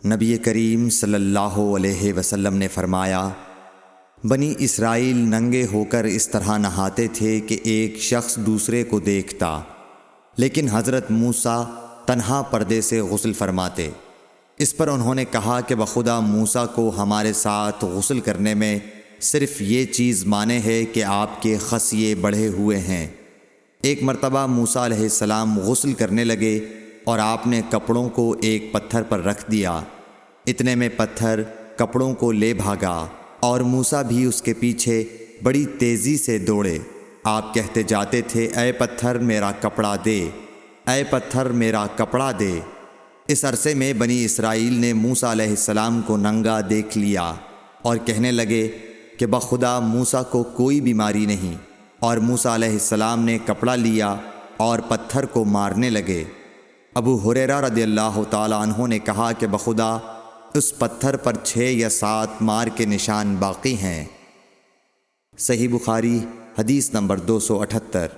نبی کریم صلی اللہ علیہ وسلم نے فرمایا، بنی اسرائیل ننگے ہو کر اس طرح نہاتے تھے کہ ایک شخص دوسرے کو دیکھتا، لیکن حضرت موسیٰ تنہا پردے سے غسل فرماتے۔ اس پر انہوں نے کہا کہ بخدا موسیٰ کو ہمارے ساتھ غسل کرنے میں صرف یہ چیز مانے ہے کہ آپ کے خصیے بڑھے ہوئے ہیں۔ ایک مرتبہ موسیٰ علیہ السلام غسل کرنے لگے اور آپ نے کپڑوں کو ایک پتھر پر رکھ دیا۔ اتنے میں پتھر کپڑوں کو لے بھاگا اور موسیٰ بھی اس کے پیچھے بڑی تیزی سے دوڑے۔ آپ کہتے جاتے تھے، اے پتھر میرا کپڑا دے، اے پتھر میرا کپڑا دے۔ اس عرصے میں بنی اسرائیل نے موسیٰ علیہ السلام کو ننگا دیکھ لیا اور کہنے لگے کہ بخدا موسیٰ کو کوئی بیماری نہیں، اور موسیٰ علیہ السلام نے کپڑا لیا اور پتھر کو مارنے لگے۔ ابو ہریرہ رضی اللہ تعالیٰ عنہ نے کہا کہ بخدا اس پتھر پر 6 یا 7 مار کے نشان باقی ہیں۔ صحیح بخاری حدیث نمبر 278۔